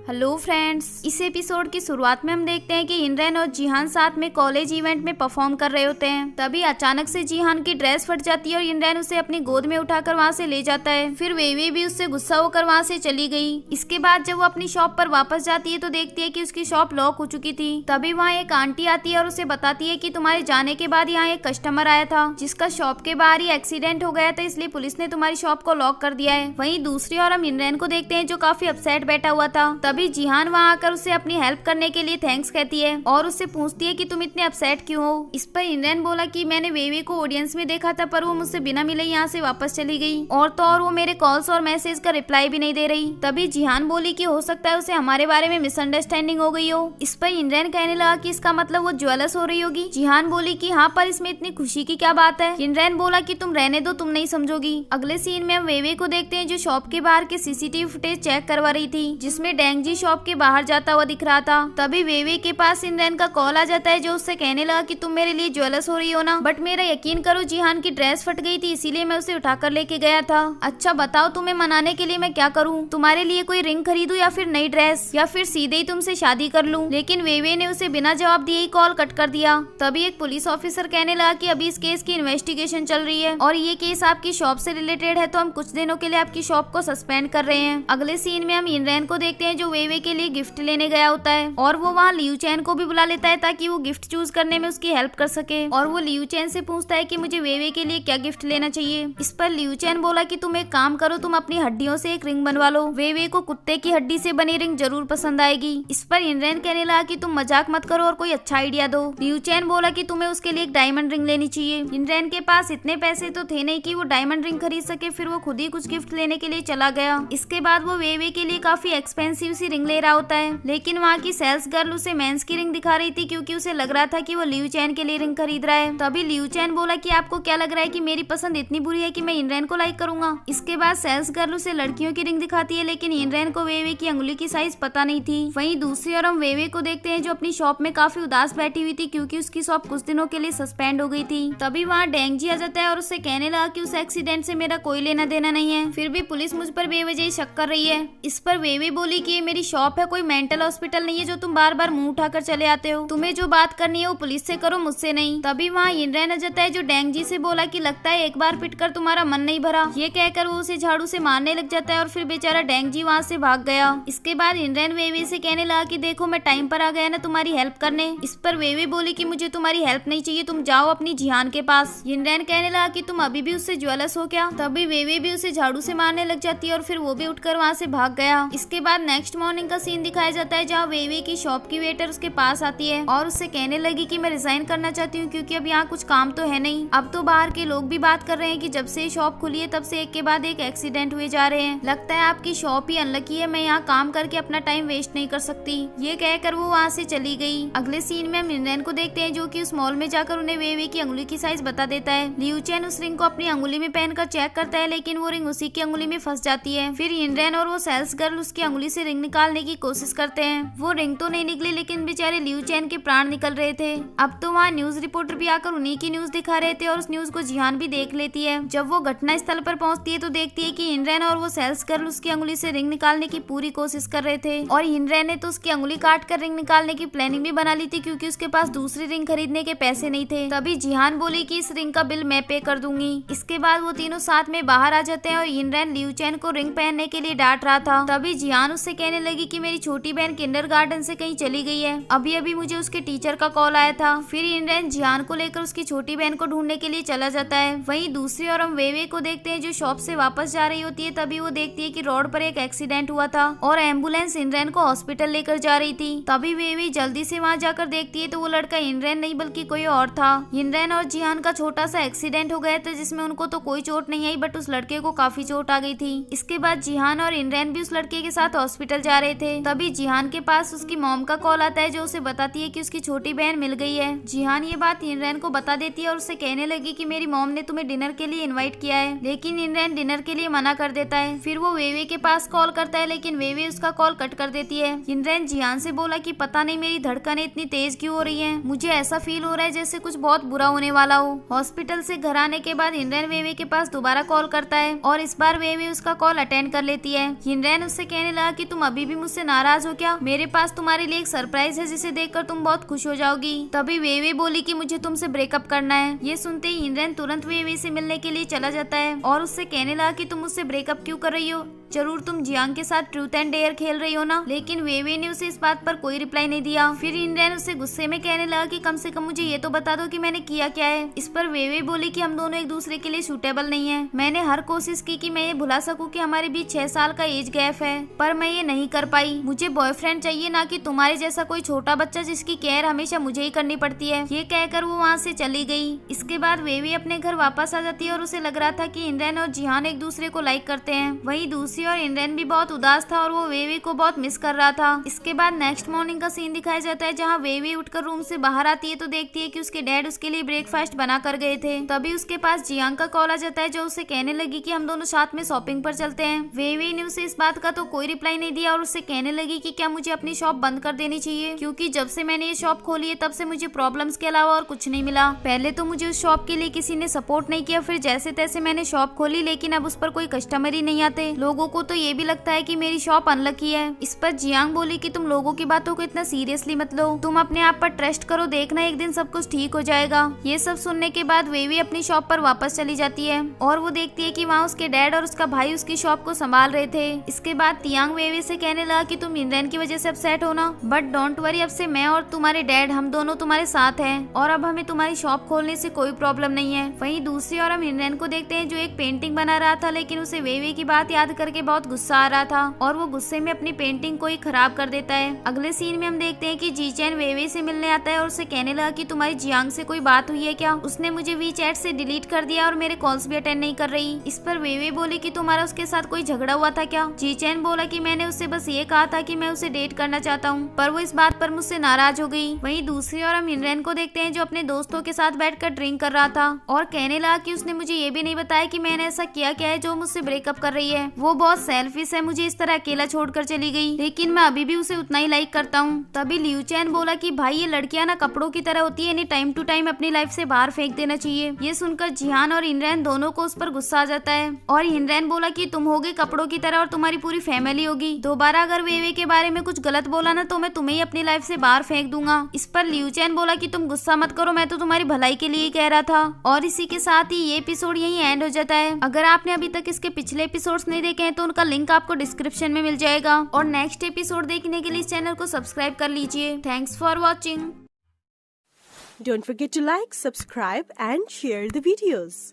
Hello friends, इस episode की शुरुआत में हम देखते हैं कि इनरैन और जिहान साथ में कॉलेज इवेंट में परफॉर्म कर रहे होते हैं। तभी अचानक से जिहान की ड्रेस फट जाती है और इनरैन उसे अपनी गोद में उठाकर वहाँ से ले जाता है। फिर वेवे भी उससे गुस्सा होकर वहाँ से चली गई। इसके बाद जब वो अपनी शॉप पर वापस जाती है तो देखती है कि उसकी शॉप लॉक हो चुकी थी। तभी वहाँ एक आंटी आती है और उसे बताती है कि तुम्हारे जाने के बाद यहाँ एक कस्टमर आया था जिसका शॉप के बाहर ही एक्सीडेंट हो गया था, इसलिए पुलिस ने तुम्हारी शॉप को लॉक कर दिया है। वहीं दूसरी ओर हम इनरैन को देखते हैं जो काफी अपसेट बैठा हुआ था। तभी जिहान वहाँ आकर उसे अपनी हेल्प करने के लिए थैंक्स कहती है और उससे पूछती है कि तुम इतने अपसेट क्यों हो। इस पर इनरैन बोला कि मैंने वेवे को ऑडियंस में देखा था पर वो मुझसे बिना मिले यहाँ से वापस चली गई, और तो और वो मेरे कॉल्स और मैसेज का रिप्लाई भी नहीं दे रही। तभी जिहान बोली कि हो सकता है उसे हमारे बारे में मिसअंडरस्टैंडिंग हो गई हो। इस पर इनरैन कहने लगा कि इसका मतलब वो ज्वेलस हो रही होगी। जिहान बोली कि हाँ, पर इसमें इतनी खुशी की क्या बात है। इनरैन बोला कि तुम रहने दो, तुम नहीं समझोगी। अगले सीन में हम वेवे को देखते हैं जो शॉप के बाहर के सीसीटीवी फुटेज चेक करवा रही थी जिसमें डेंगजी शॉप के बाहर जाता हुआ दिख रहा था। तभी वेवे के पास इनरैन का कॉल आ जाता है जो उससे कहने लगा कि तुम मेरे लिए ज्वेलस हो रही हो ना, बट मेरा यकीन करो जिहान की ड्रेस फट गई थी इसीलिए मैं उसे उठाकर लेके गया था। अच्छा बताओ तुम्हें मनाने के लिए मैं क्या करूँ, तुम्हारे लिए कोई रिंग खरीदूं या फिर नई ड्रेस, या फिर सीधे ही तुमसे शादी कर लूं। लेकिन वेवे ने उसे बिना जवाब दिए ही कॉल कट कर दिया। तभी एक पुलिस ऑफिसर कहने लगा कि अभी इस केस की इन्वेस्टिगेशन चल रही है और ये केस आपकी शॉप से रिलेटेड है, तो हम कुछ दिनों के लिए आपकी शॉप को सस्पेंड कर रहे हैं। अगले सीन में हम इनरैन को देखते हैं जो वेवे के लिए गिफ्ट लेने गया होता है और वो वहाँ लियू चैन को भी बुला लेता है ताकि वो गिफ्ट चूज करने में उसकी हेल्प कर सके। और वो लियू चैन से पूछता है कि मुझे वेवे के लिए क्या गिफ्ट लेना चाहिए। इस पर लियू चैन बोला कि तुम एक काम करो, तुम अपनी हड्डियों से एक रिंग बनवा लो, वेवे को कुत्ते की हड्डी से बनी रिंग जरूर पसंद आएगी। इस पर इनरैन कहने लगा कि तुम मजाक मत करो और कोई अच्छा आइडिया दो। लियू चैन बोला कि तुम्हें उसके लिए एक डायमंड रिंग लेनी चाहिए। इनरैन के पास इतने पैसे तो थे नहीं कि वो डायमंड रिंग खरीद सके, फिर वो खुद ही कुछ गिफ्ट लेने के लिए चला गया। इसके बाद वो वेवे के लिए काफी एक्सपेंसिव सी रिंग ले रहा होता है, लेकिन वहाँ की सेल्स गर्ल उसे मेंस की रिंग दिखा रही थी क्योंकि उसे लग रहा था कि वो लियू चैन के लिए रिंग खरीद रहा है। तभी लियू चैन बोला कि आपको क्या लग रहा है कि मेरी पसंद इतनी बुरी है कि मैं इनरैन को लाइक करूंगा। इसके बाद सेल्स गर्ल उसे लड़कियों की रिंग दिखाती है, लेकिन इनरैन को वेवे की अंगुली की साइज पता नहीं थी। वहीं दूसरी ओर हम वेवे को देखते हैं जो अपनी शॉप में काफी उदास बैठी हुई थी क्योंकि उसकी शॉप कुछ दिनों के लिए सस्पेंड हो गई थी। तभी वहाँ डेंगजी आ जाता है और उससे कहने लगा कि उस एक्सीडेंट से मेरा कोई लेना देना नहीं है, फिर भी पुलिस मुझ पर बेवजह शक कर रही है। इस पर वेवे बोली कि ये मेरी शॉप है, कोई मेंटल हॉस्पिटल नहीं है जो तुम बार बार मुंह उठाकर चले आते हो। तुम्हें जो बात करनी है वो पुलिस से करो, मुझसे नहीं। तभी वहाँ इनरैन आ जाता है जो डेंगजी से बोला कि लगता है एक बार पिटकर तुम्हारा मन नहीं भरा। ये कहकर वो उसे झाड़ू से मारने लग जाता है और फिर बेचारा डेंगजी वहाँ से भाग गया। इसके बाद इनरैन वेवे से कहने लगा कि देखो मैं टाइम पर आ गया ना तुम्हारी हेल्प करने। इस पर वेवे बोली कि मुझे तुम्हारी हेल्प नहीं चाहिए, तुम जाओ अपनी जिहान के पास। इनरैन कहने लगा कि तुम अभी भी उससे ज्वेलस हो क्या। तभी वेवे भी उसे झाड़ू से मारने लग जाती है और फिर वो भी उठकर वहाँ से भाग गया। इसके बाद नेक्स्ट मॉर्निंग का सीन दिखाया जाता है जहाँ वेवे की शॉप की वेटर उसके पास आती है और उससे कहने लगी कि मैं रिजाइन करना चाहती हूँ क्योंकि अब यहाँ कुछ काम तो है नहीं। अब तो बाहर के लोग भी बात कर रहे हैं कि जब से शॉप खुली है तब से एक के बाद एक एक्सीडेंट हुए जा रहे हैं। लगता है आपकी शॉप ही अनलकी है, मैं यहाँ काम करके अपना टाइम वेस्ट नहीं कर सकती। ये कहकर वो वहाँ से चली गई। अगले सीन में हम इनरैन को देखते हैं जो कि उस मॉल में जाकर उन्हें वेवे की अंगुली की साइज बता देता है। लियू चैन उस रिंग को अपनी अंगुली में पहनकर चेक करता है लेकिन वो रिंग उसी की अंगुली में फंस जाती है। फिर इनरैन और वो सेल्स गर्ल उसकी अंगुली से रिंग निकालने की कोशिश करते हैं। वो रिंग तो नहीं निकली लेकिन बेचारे लियू चैन के प्राण निकल रहे थे। अब तो वहाँ न्यूज रिपोर्टर भी आकर उन्हीं की न्यूज दिखा रहे थे और उस न्यूज को जिहान भी देख लेती है। जब वो घटना स्थल पर पहुंचती है तो देखती है कि इनरैन और वो सेल्स गर्ल उसकी अंगुली से रिंग निकालने की पूरी कोशिश कर रहे थे और इनरैन ने तो उसकी अंगुली काट कर रिंग निकालने की प्लानिंग भी बना ली थी क्योंकि उसके पास दूसरी रिंग खरीदने के पैसे नहीं थे। तभी जिहान बोली कि इस रिंग का बिल मैं पे कर दूंगी। इसके बाद वो तीनों साथ में बाहर आ जाते हैं और इनरैन लियू चैन को रिंग पहनने के लिए डांट रहा था। तभी जिहान उससे कहने लगी कि मेरी छोटी बहन किंडरगार्टन से कहीं चली गई है, अभी अभी मुझे उसके टीचर का कॉल आया था। फिर इनरैन जिहान को लेकर उसकी छोटी बहन को ढूंढने के लिए चला जाता है। वहीं दूसरी ओर हम वेवे को देखते हैं जो शॉप से वापस जा रही होती है। तभी वो देखती है कि रोड पर एक एक्सीडेंट हुआ था और एम्बुलेंस इनरैन को हॉस्पिटल लेकर जा रही थी। तभी वेवे जल्दी से वहाँ जाकर देखती है तो वो लड़का इनरैन नहीं बल्कि कोई और था। इनरैन और जिहान का छोटा सा एक्सीडेंट हो गया था जिसमें उनको तो कोई चोट नहीं आई बट उस लड़के को काफी चोट आ गई थी। इसके बाद जिहान और इनरैन भी उस लड़के के साथ हॉस्पिटल जा रहे थे। तभी जिहान के पास उसकी मॉम का कॉल आता है जो उसे बताती है कि उसकी छोटी बहन मिल गई है। जिहान ये बात इनरैन को बता देती है और उससे कहने लगी कि मेरी मॉम ने तुम्हें डिनर के लिए इनवाइट किया है, लेकिन इनरैन डिनर के लिए मना कर देता है। फिर वो वेवे के पास कॉल करता है लेकिन वेवे उसका कॉल कट कर देती है। इनरैन जिहान से बोला कि पता नहीं मेरी धड़कनें इतनी तेज क्यों हो रही हैं, मुझे ऐसा फील हो रहा है जैसे कुछ बहुत बुरा होने वाला हो। हॉस्पिटल से घर आने के बाद इनरैन वेवे के पास दोबारा कॉल करता है और इस बार वेवे उसका कॉल अटेंड कर लेती है। इनरैन उससे कहने लगा कि तुम अभी भी मुझसे नाराज हो क्या? मेरे पास तुम्हारे लिए एक सरप्राइज है जिसे देखकर तुम बहुत खुश हो जाओगी। तभी वेवे बोली कि मुझे तुमसे ब्रेकअप करना है। ये सुनते ही हिनरैन तुरंत वेवे से मिलने के लिए चला जाता है और उससे कहने लगा कि तुम मुझसे ब्रेकअप क्यों कर रही हो? जरूर तुम जियांग के साथ ट्रूथ एंड डेयर खेल रही हो ना? लेकिन वेवे ने उसे इस बात पर कोई रिप्लाई नहीं दिया। फिर हिनरैन उसे गुस्से में कहने लगा कि कम से कम मुझे ये तो बता दो कि मैंने किया क्या है। इस पर वेवे बोली कि हम दोनों एक दूसरे के लिए सूटेबल नहीं है। मैंने हर कोशिश की कि मैं ये भुला सकूं कि हमारे बीच 6 साल का एज गैप है, पर मैं ये नहीं कर पाई। मुझे बॉयफ्रेंड चाहिए, ना कि तुम्हारे जैसा कोई छोटा बच्चा जिसकी केयर हमेशा मुझे ही करनी पड़ती है। ये कहकर वो वहाँ से चली गई। इसके बाद वेवे अपने घर वापस आ जाती है और उसे लग रहा था कि हिनरैन और जिहान एक दूसरे को लाइक करते हैं। वहीं दूसरी ओर हिनरैन भी बहुत उदास था और वो वेवे को बहुत मिस कर रहा था। इसके बाद नेक्स्ट मॉर्निंग का सीन दिखाया जाता है जहाँ वेवे उठकर रूम से बाहर आती है तो देखती है कि उसके डैड उसके लिए ब्रेकफास्ट बना कर गए थे। तभी उसके पास जियांग का कॉल आ जाता है जो उसे कहने लगी कि हम दोनों साथ में शॉपिंग पर चलते हैं। वेवे ने उसे इस बात का तो कोई रिप्लाई नहीं दिया और उससे कहने लगी कि क्या मुझे अपनी शॉप बंद कर देनी चाहिए, क्योंकि जब से मैंने ये शॉप खोली है तब से मुझे प्रॉब्लम्स के अलावा और कुछ नहीं मिला। पहले तो मुझे उस शॉप के लिए किसी ने सपोर्ट नहीं किया, फिर जैसे तैसे मैंने शॉप खोली, लेकिन अब उस पर कोई कस्टमर ही नहीं आते। लोगों को तो ये भी लगता है कि मेरी शॉप अनलकी है। इस पर जियांग बोली कि तुम लोगों की बातों को इतना सीरियसली मत लो, तुम अपने आप पर ट्रस्ट करो, देखना एक दिन सब कुछ ठीक हो जाएगा। ये सब सुनने के बाद वेवी अपनी शॉप पर वापस चली जाती है और वो देखती है कि वहाँ उसके डैड और उसका भाई उसकी शॉप को संभाल रहे थे। इसके बाद तियांग वेवी से कहने लगा कि तुम हिनरैन की वजह से अपसेट हो ना, बट डोंट वरी, अब से मैं और तुम्हारे डैड हम दोनों तुम्हारे साथ हैं और अब हमें तुम्हारी शॉप खोलने से कोई प्रॉब्लम नहीं है। वहीं दूसरी ओर हम हिनरैन को देखते हैं जो एक पेंटिंग बना रहा था, लेकिन उसे वेवी की बात याद करके बहुत गुस्सा आ रहा था और वो गुस्से में अपनी पेंटिंग को ही खराब कर देता है। अगले सीन में हम देखते हैं कि जीचैन वेवे से मिलने आता है और उसे कहने लगा कि तुम्हारी जियांग से कोई बात हुई है क्या? उसने मुझे वी चैट से डिलीट कर दिया और मेरे कॉल्स भी अटेंड नहीं कर रही। इस पर वेवे बोली कि तुम्हारा उसके साथ कोई झगड़ा हुआ था क्या? जीचैन बोला कि मैंने उससे बस ये कहा था कि मैं उसे डेट करना चाहता हूँ, पर वो इस बात पर मुझसे नाराज हो गई। वहीं दूसरी ओर हम हिनरैन को देखते हैं जो अपने दोस्तों के साथ बैठकर ड्रिंक कर रहा था और कहने लगा कि उसने मुझे ये भी नहीं बताया कि मैंने ऐसा किया क्या है जो मुझसे ब्रेकअप कर रही है। वो बहुत सेल्फिश है, मुझे इस तरह अकेला छोड़कर चली गई, लेकिन मैं अभी भी उसे उतना ही लाइक करता हूँ। तभी लियू चैन बोला कि भाई ये लड़कियां ना कपड़ों की तरह होती है, इन्हें टाइम टू टाइम अपनी लाइफ से बाहर फेंक देना चाहिए। ये सुनकर जिहान और हिनरैन दोनों को उस पर गुस्सा आ जाता है और हिनरैन बोला कि तुम होगे कपड़ों की तरह और तुम्हारी पूरी फैमिली होगी, दोबारा अगर वेवे के बारे में कुछ गलत बोला ना तो मैं तुम्हें ही अपनी लाइफ से बाहर फेंक दूंगा। इस पर लियू चैन बोला कि तुम गुस्सा मत करो, मैं तो तुम्हारी भलाई के लिए कह रहा था। और इसी के साथ ही ये एपिसोड यहीं एंड हो जाता है। अगर आपने अभी तक इसके पिछले एपिसोड्स नहीं देखे हैं तो उनका लिंक आपको डिस्क्रिप्शन में मिल जाएगा और नेक्स्ट एपिसोड देखने के लिए इस चैनल को सब्सक्राइब कर लीजिए। Thanks for watching. Don't forget to like, subscribe and share the videos.